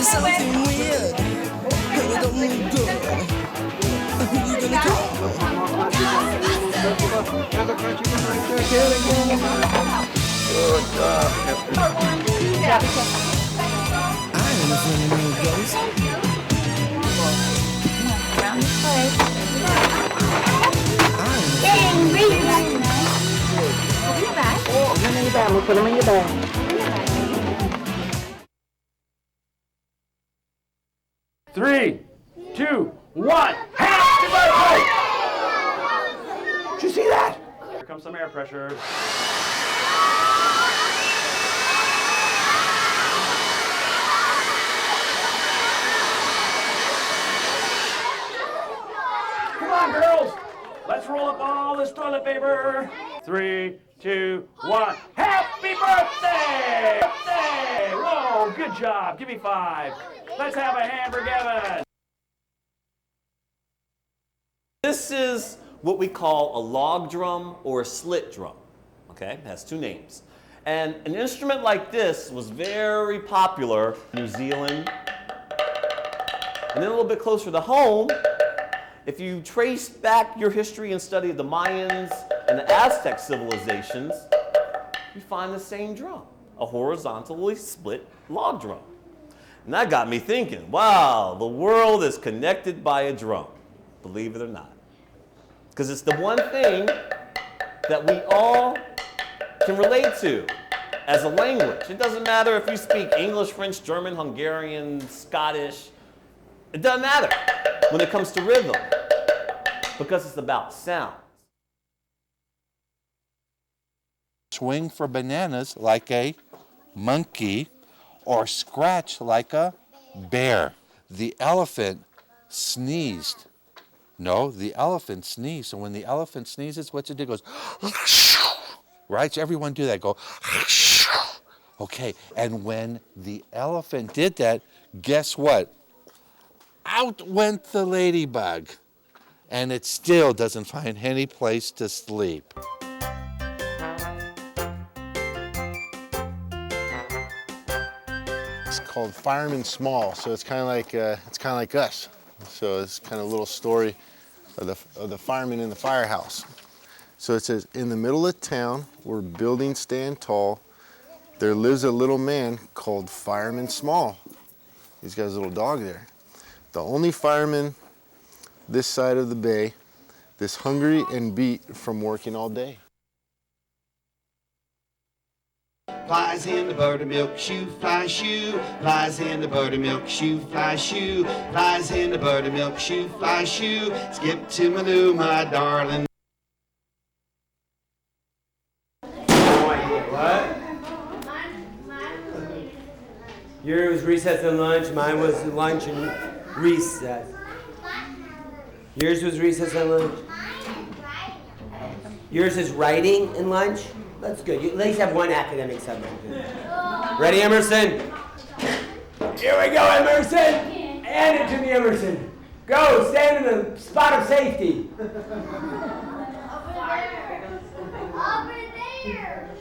something weird, and it don't look good. Who you gonna call? I ain't afraid of no ghost. Around this place. I ain't afraid of no ghost. Open your bag. Put them in your bag. We'll put them in your bag. 3, 2, 1. Happy birthday! Did you see that? Here comes some air pressure. Come on, girls. Let's roll up all this toilet paper. 3, 2, 1. Happy birthday! Birthday! Whoa, good job. Give me 5. Let's have a hand for Gavin. This is what we call a log drum or a slit drum. Okay, it has 2 names. And an instrument like this was very popular in New Zealand. And then a little bit closer to home, if you trace back your history and study of the Mayans and the Aztec civilizations, you find the same drum, a horizontally split log drum. And that got me thinking, wow, the world is connected by a drum, believe it or not. Because it's the one thing that we all can relate to as a language. It doesn't matter if you speak English, French, German, Hungarian, Scottish. It doesn't matter when it comes to rhythm, because it's about sound. Swing for bananas like a monkey, or scratch like a bear. The elephant sneezed. No, the elephant sneezed. So when the elephant sneezes, what's it do? It goes, right? So everyone do that. Go, okay. And when the elephant did that, guess what? Out went the ladybug. And it still doesn't find any place to sleep. It's called Fireman Small, so it's kind of like us. So it's kind of a little story of the fireman in the firehouse. So it says, in the middle of town, where buildings stand tall, there lives a little man called Fireman Small. He's got his little dog there. The only fireman this side of the bay, this hungry and beat from working all day. Flies in the buttermilk shoe, fly shoe. Flies in the buttermilk shoe, fly shoe. Flies in the buttermilk shoe, fly shoe. Skip to Maloo, my darling. What? Yours was recess and lunch. Mine was lunch and recess. Yours was recess and lunch. Yours is writing and lunch. That's good. You at least have one academic subject. Ready, Emerson? Here we go, Emerson. Hand it to me, Emerson. Go, stand in the spot of safety. Over there. Over there.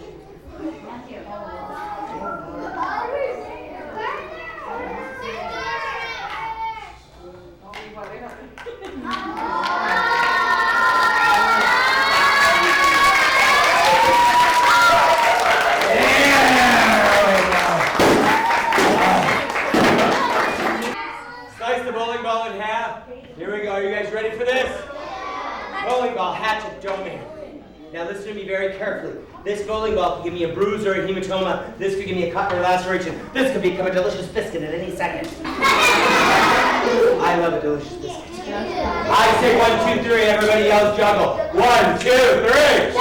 Slice the bowling ball in half. Here we go. Are you guys ready for this? Bowling ball, hatchet, domain. Now listen to me very carefully. This bowling ball could give me a bruise or a hematoma. This could give me a cut or laceration. This could become a delicious biscuit at any second. I love a delicious biscuit. I say 1, 2, 3. Everybody yells juggle. 1, 2, 3.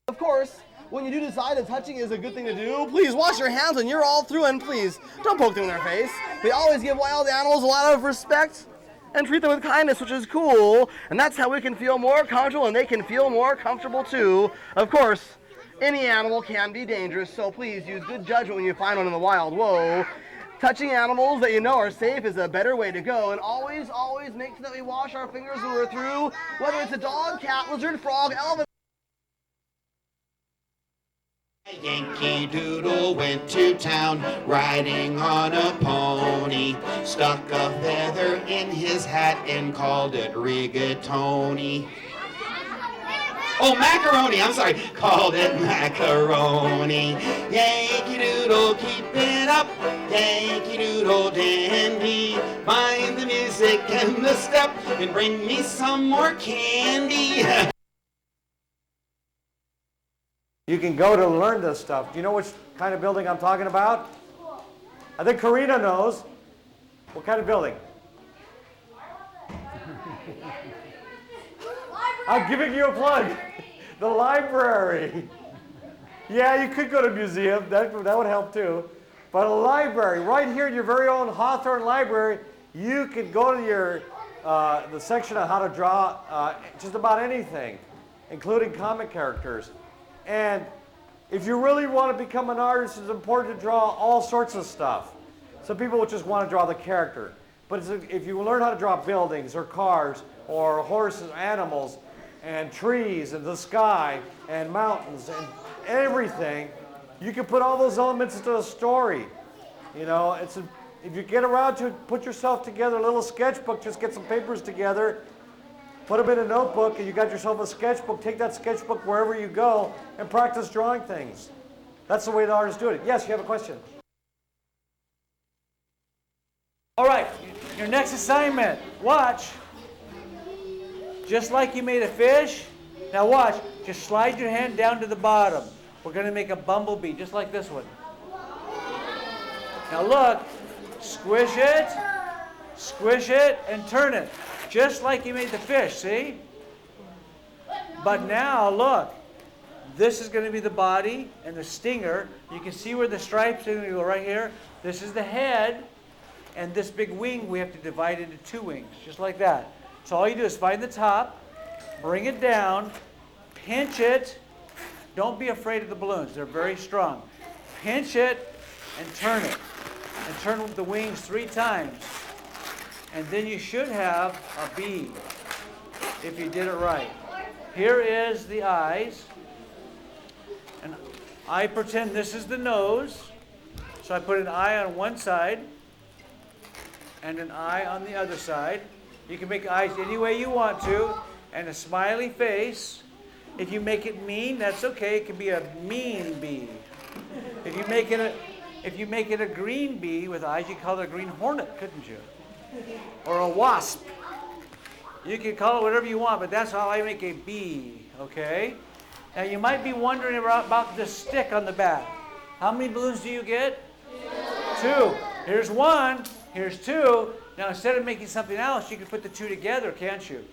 Of course, when you do decide that touching is a good thing to do, please wash your hands when you're all through, and please don't poke them in their face. We always give wild animals a lot of respect and treat them with kindness, which is cool, and that's how we can feel more comfortable and they can feel more comfortable too. Of course, any animal can be dangerous, so please use good judgment when you find one in the wild. Whoa. touching animals that you know are safe is a better way to go. And always, always make sure that we wash our fingers when we're through, whether it's a dog, cat, lizard, frog, elephant. Yankee Doodle went to town riding on a pony, stuck a feather in his hat and called it rigatoni. Oh, macaroni, I'm sorry, called it macaroni. Yankee Doodle, keep it up, Yankee Doodle dandy. Mind the music and the step, and bring me some more candy. You can go to learn this stuff. Do you know which kind of building I'm talking about? I think Karina knows. What kind of building? I'm giving you a plug. The library. Yeah, you could go to a museum. That would help too. But a library, right here in your very own Hawthorne library, you could go to your the section on how to draw just about anything, including comic characters. And if you really want to become an artist, it's important to draw all sorts of stuff. Some people will just want to draw the character. But if you learn how to draw buildings or cars or horses, animals, and trees and the sky and mountains and everything, you can put all those elements into a story. You know, if you get around to it, put yourself together a little sketchbook, just get some papers together, put them in a notebook, and you got yourself a sketchbook. Take that sketchbook wherever you go and practice drawing things. That's the way the artists do it. Yes, you have a question? All right, your next assignment, watch. Just like you made a fish, now watch, just slide your hand down to the bottom. We're going to make a bumblebee, just like this one. Now look, squish it, and turn it. Just like you made the fish, see? But now, look, this is going to be the body and the stinger. You can see where the stripes are going to go right here. This is the head, and this big wing we have to divide into two wings, just like that. So all you do is find the top, bring it down, pinch it. Don't be afraid of the balloons. They're very strong. Pinch it and turn it. And turn the wings 3 times. And then you should have a bee if you did it right. Here is the eyes. And I pretend this is the nose. So I put an eye on one side and an eye on the other side. You can make eyes any way you want to, and a smiley face. If you make it mean, that's okay. It can be a mean bee. If you make it a green bee with eyes, you call it a green hornet, couldn't you? Or a wasp. You can call it whatever you want, but that's how I make a bee, okay? Now you might be wondering about the stick on the back. How many balloons do you get? 2. Here's 1, here's 2. Now instead of making something else, you can put the 2 together, can't you?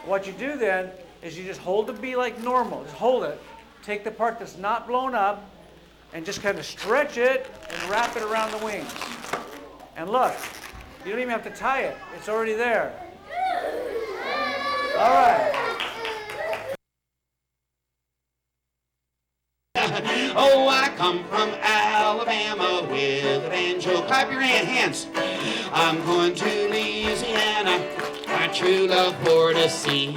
What you do then is you just hold the bee like normal. Just hold it. Take the part that's not blown up and just kind of stretch it and wrap it around the wings. And look, you don't even have to tie it. It's already there. All right. Oh, I come from Alabama with a banjo. Clap your hands. I'm going to Louisiana, my true love for to see.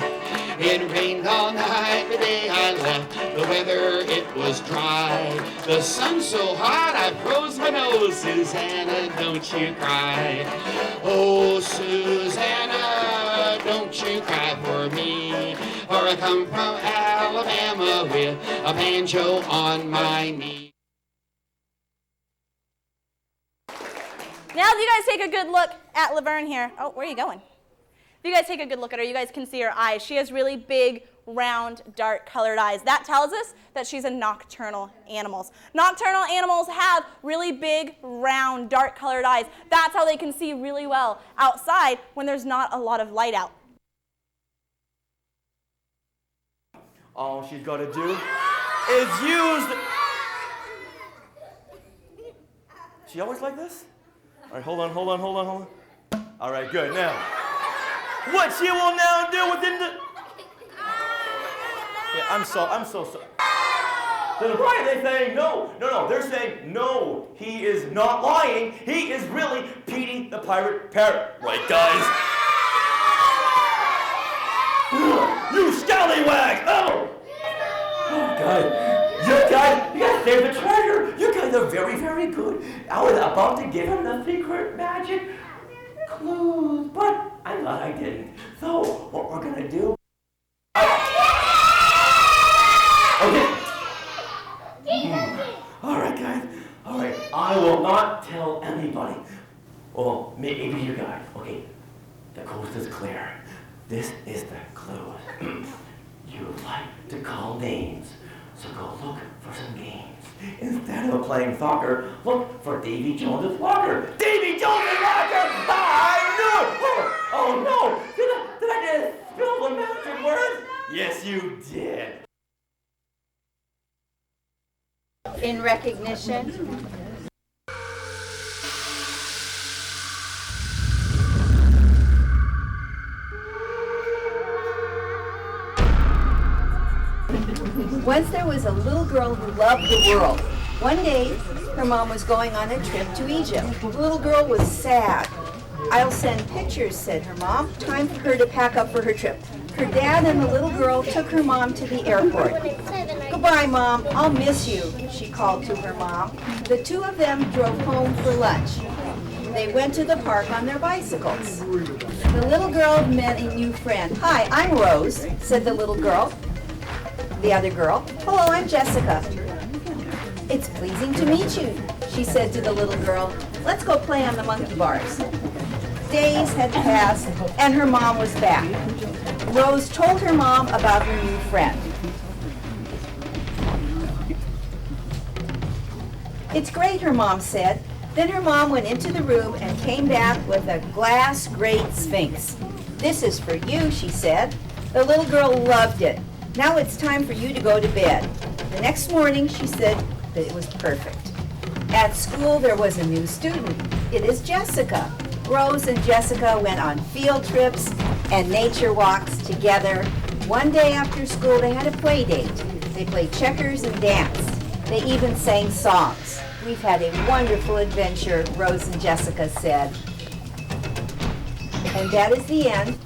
It rained all night the day I left. The weather, it was dry. The sun so hot I froze my nose. Susanna, don't you cry. Oh, Susanna, don't you cry for me. For I come from Alabama with a banjo on my knee. Now if you guys take a good look at Laverne here. Oh, where are you going? If you guys take a good look at her, you guys can see her eyes. She has really big, round, dark colored eyes. That tells us that she's a nocturnal animal. Nocturnal animals have really big, round, dark colored eyes. That's how they can see really well outside when there's not a lot of light out. All she's got to do is use the... She always like this? All right, hold on. All right, good. Now, what she will now do within the... Yeah, I'm so sorry. Then why are they saying no? No, they're saying no, he is not lying. He is really Petey the Pirate Parrot. Right, guys? You scallywag! Oh! Oh, God. You guys saved the treasure. You guys are very, very good. I was about to give him the secret magic clues, but I thought I didn't. So, what we're gonna do... Okay. All right, guys. All right. I will not tell anybody. Well, maybe you guys. Okay. The coast is clear. This is the clue. You like to call names, so go look for some games. Instead of playing soccer, look for Davy Jones's locker. Davy Jones's locker! I knew it! Oh no! Did I just spill the magic words? Yes, you did. In recognition. Once there was a little girl who loved the world. One day, her mom was going on a trip to Egypt. The little girl was sad. "I'll send pictures," said her mom. Time for her to pack up for her trip. Her dad and the little girl took her mom to the airport. "Goodbye, Mom. I'll miss you," she called to her mom. The two of them drove home for lunch. They went to the park on their bicycles. The little girl met a new friend. "Hi, I'm Rose," said the little girl. The other girl, "Hello, I'm Jessica." "It's pleasing to meet you," she said to the little girl. "Let's go play on the monkey bars." Days had passed, and her mom was back. Rose told her mom about her new friend. "It's great," her mom said. Then her mom went into the room and came back with a glass Great Sphinx. "This is for you," she said. The little girl loved it. "Now it's time for you to go to bed." The next morning, she said that it was perfect. At school, there was a new student. It is Jessica. Rose and Jessica went on field trips and nature walks together. One day after school, they had a play date. They played checkers and danced. They even sang songs. "We've had a wonderful adventure," Rose and Jessica said. And that is the end.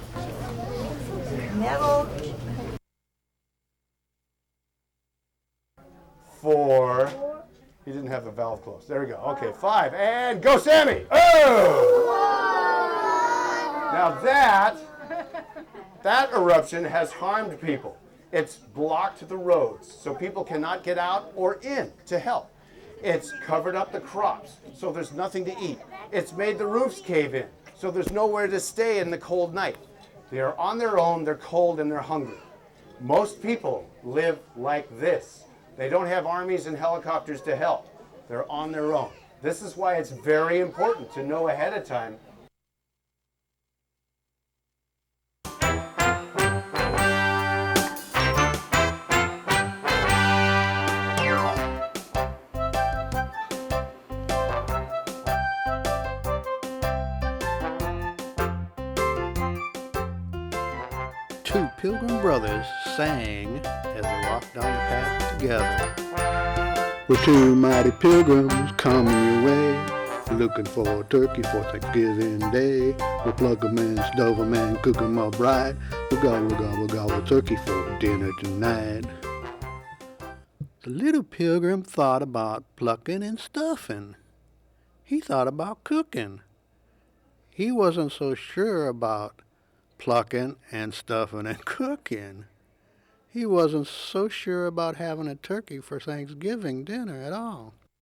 Neville. 4. He didn't have the valve closed. There we go. Okay, 5. And go, Sammy! Oh! Now that eruption has harmed people. It's blocked the roads, so people cannot get out or in to help. It's covered up the crops, so there's nothing to eat. It's made the roofs cave in, so there's nowhere to stay in the cold night. They are on their own, they're cold, and they're hungry. Most people live like this. They don't have armies and helicopters to help. They're on their own. This is why it's very important to know ahead of time. Two pilgrim brothers sang as they walked down the path together. "We're two mighty pilgrims coming your way, looking for a turkey for Thanksgiving Day. We'll plug 'em and stove 'em and cook 'em up right. We'll gobble turkey for dinner tonight." The little pilgrim thought about plucking and stuffing. He thought about cooking. He wasn't so sure about plucking and stuffing and cooking. He wasn't so sure about having a turkey for Thanksgiving dinner at all.